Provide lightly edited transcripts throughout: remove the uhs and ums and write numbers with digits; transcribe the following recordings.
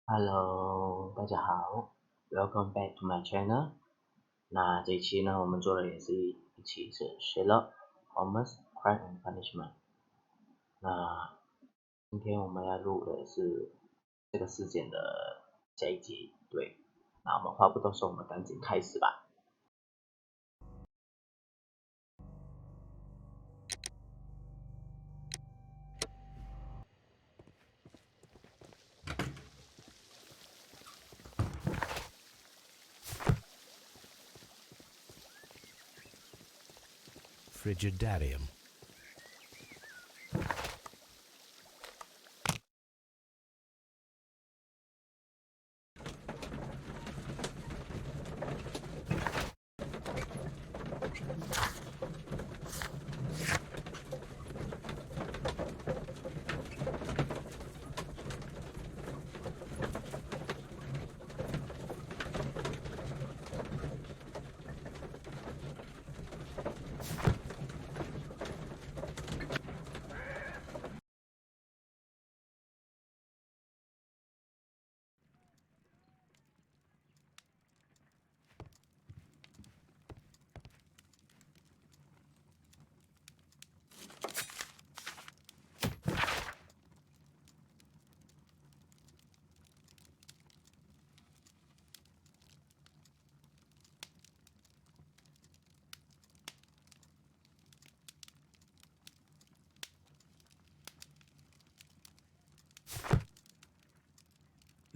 Hello，大家好，Welcome back to my channel。那这一期呢，我们做的也是一期是 Sherlock Holmes Crime and Punishment。那今天我们要录的是这个事件的下一集，对。那我们话不多说，我们赶紧开始吧。Frigidarium.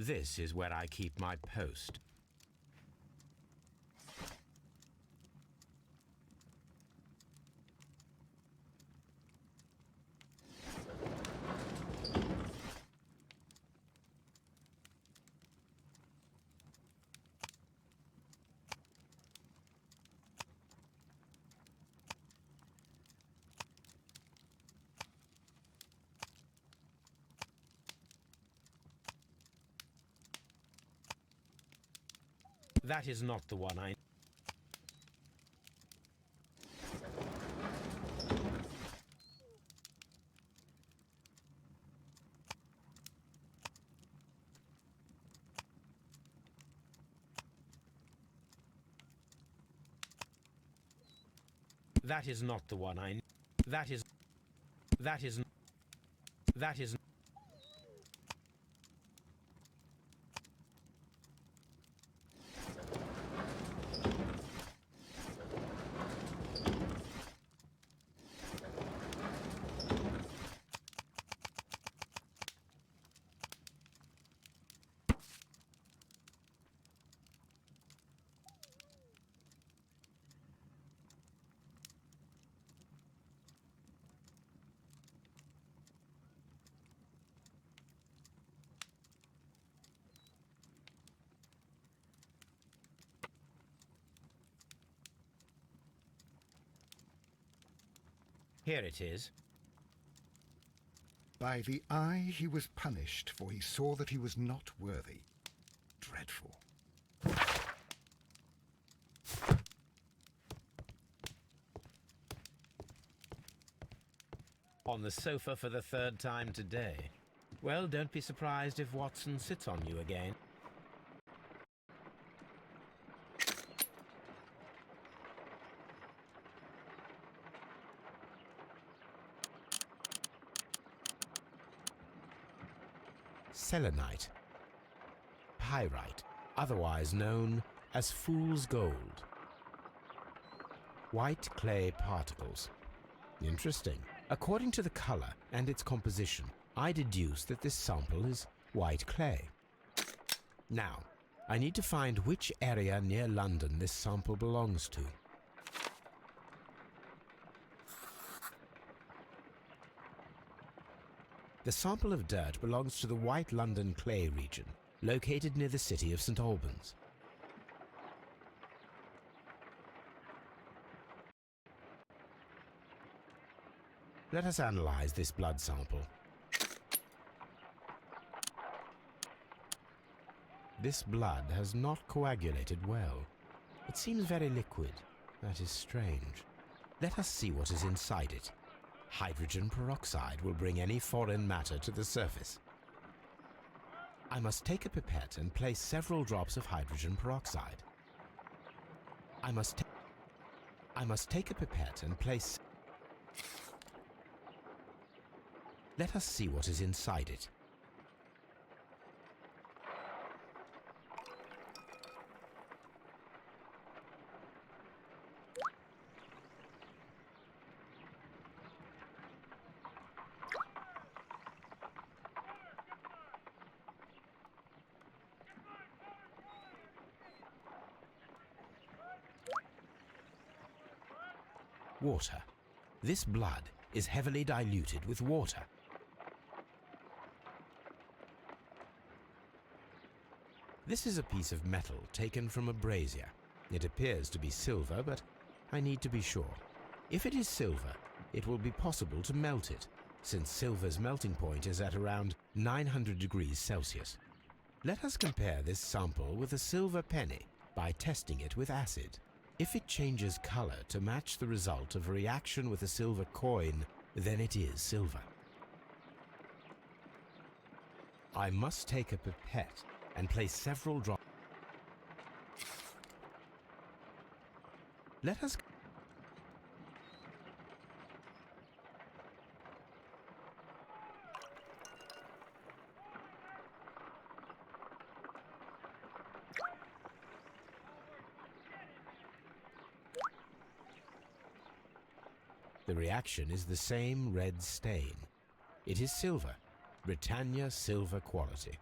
This is where I keep my post. That is not the one I... That is not the one I... That is... That is... That is... Here it is. By the eye he was punished, for he saw that he was not worthy. Dreadful. On the sofa for the third time today. Well, don't be surprised if Watson sits on you again. Selenite. Pyrite, otherwise known as fool's gold. White clay particles. Interesting. According to the color and its composition, I deduce that this sample is white clay. Now, I need to find which area near London this sample belongs to. The sample of dirt belongs to the White London clay region, located near the city of St. Albans. Let us analyze this blood sample. This blood has not coagulated well. It seems very liquid. That is strange. Let us see what is inside it. Hydrogen peroxide will bring any foreign matter to the surface. I must take a pipette and place several drops of hydrogen peroxide. I must take a pipette and place... Let us see what is inside it. Water. This blood is heavily diluted with water. This is a piece of metal taken from a brazier. It appears to be silver, but I need to be sure. If it is silver, it will be possible to melt it, since silver's melting point is at around 900 degrees Celsius. Let us compare this sample with a silver penny by testing it with acid. If it changes color to match the result of a reaction with a silver coin, then it is silver. I must take a pipette and place several drops. Let us... The reaction is the same red stain. It is silver, Britannia silver quality.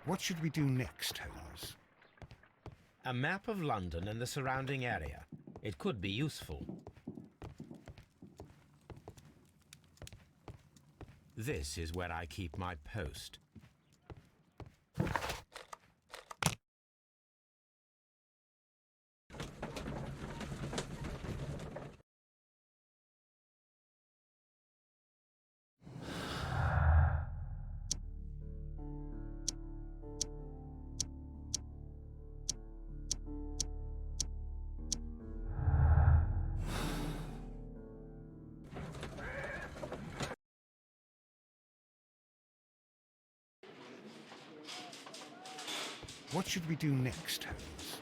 What should we do next, Holmes? A map of London and the surrounding area. It could be useful. This is where I keep my post. What should we do next, Holmes?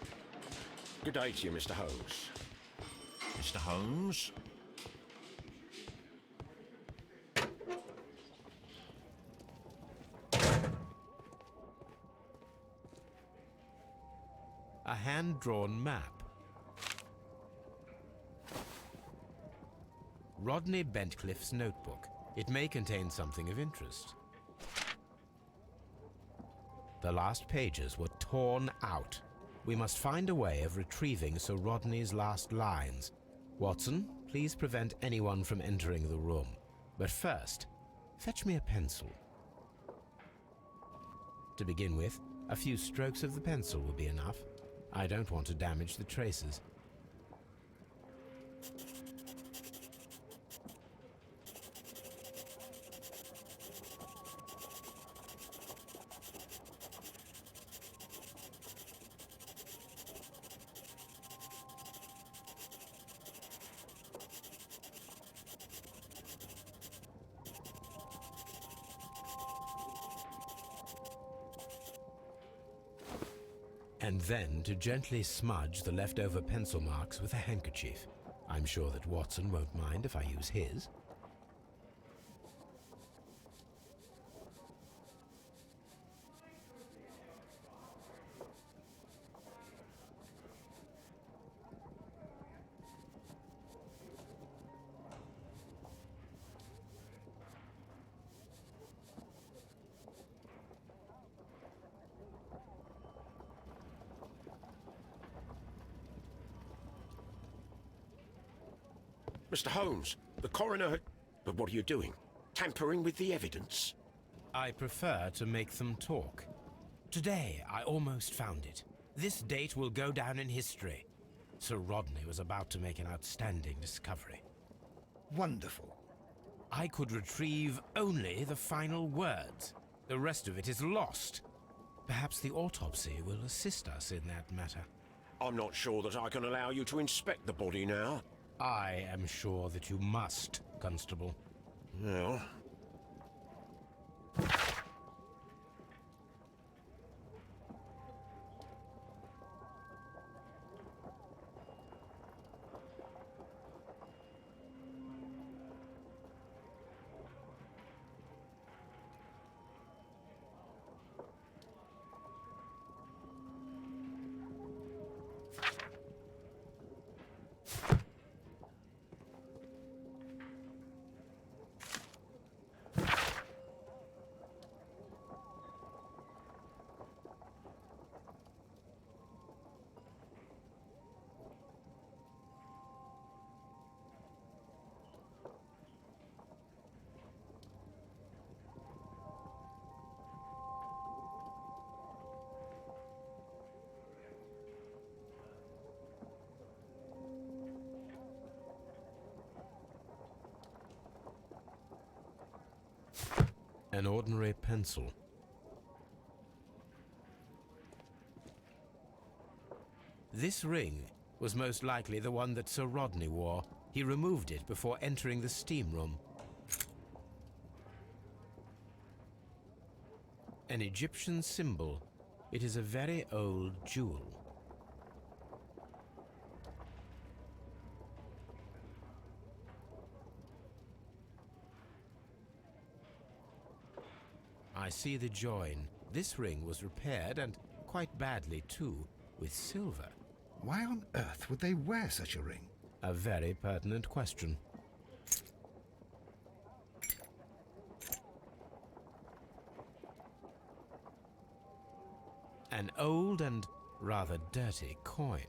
Good day to you, Mr. Holmes. Mr. Holmes? A hand-drawn map. Rodney Bentcliffe's notebook. It may contain something of interest. The last pages were torn out. We must find a way of retrieving Sir Rodney's last lines. Watson, please prevent anyone from entering the room. But first, fetch me a pencil. To begin with, a few strokes of the pencil will be enough. I don't want to damage the traces. And then to gently smudge the leftover pencil marks with a handkerchief. I'm sure that Watson won't mind if I use his. Mr. Holmes, the coroner had... But what are you doing? Tampering with the evidence? I prefer to make them talk. Today, I almost found it. This date will go down in history. Sir Rodney was about to make an outstanding discovery. Wonderful. I could retrieve only the final words. The rest of it is lost. Perhaps the autopsy will assist us in that matter. I'm not sure that I can allow you to inspect the body now. I am sure that you must, Constable. Well... An ordinary pencil. This ring was most likely the one that Sir Rodney wore. He removed it before entering the steam room. An Egyptian symbol. It is a very old jewel. I see the join. This ring was repaired, and quite badly too, with silver. Why on earth would they wear such a ring? A very pertinent question. An old and rather dirty coin.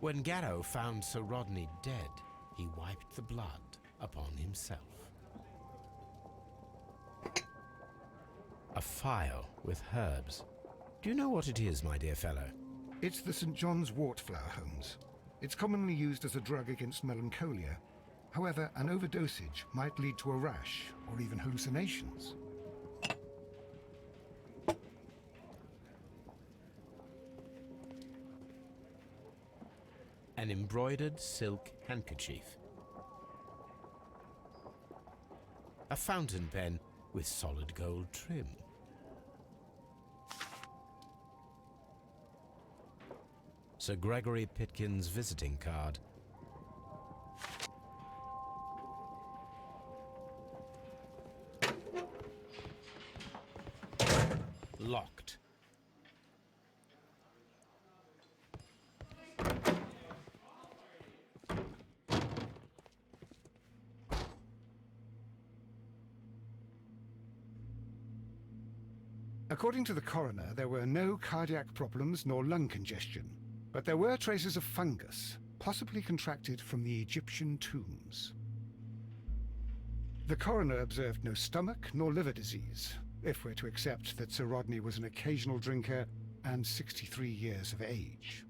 When Garrow found Sir Rodney dead, he wiped the blood upon himself. A phial with herbs. Do you know what it is, my dear fellow? It's the St. John's wort flower, Holmes. It's commonly used as a drug against melancholia. However, an overdosage might lead to a rash or even hallucinations. An embroidered silk handkerchief. A fountain pen with solid gold trim. Sir Gregory Pitkin's visiting card. Locked. According to the coroner, there were no cardiac problems nor lung congestion, but there were traces of fungus, possibly contracted from the Egyptian tombs. The coroner observed no stomach nor liver disease, if we're to accept that Sir Rodney was an occasional drinker and 63 years of age.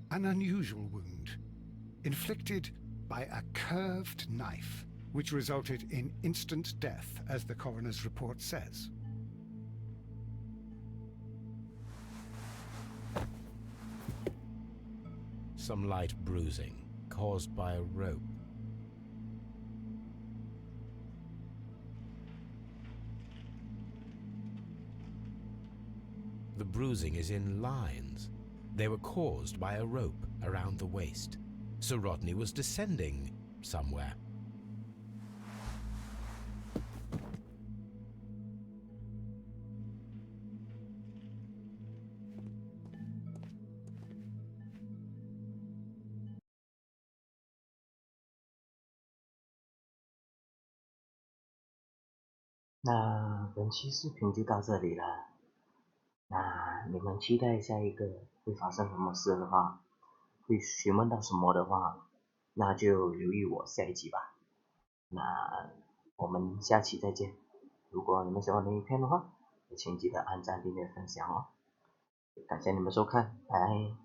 An unusual wound, inflicted by a curved knife, which resulted in instant death, as the coroner's report says. Some light bruising caused by a rope. The bruising is in lines. They were caused by a rope around the waist. Sir Rodney was descending somewhere.那本期视频就到这里了。那你们期待下一个会发生什么事的话，会询问到什么的话，那就留意我下一集吧。那我们下期再见。如果你们喜欢我的影片的话，也请记得按赞、订阅、分享哦。感谢你们收看，拜。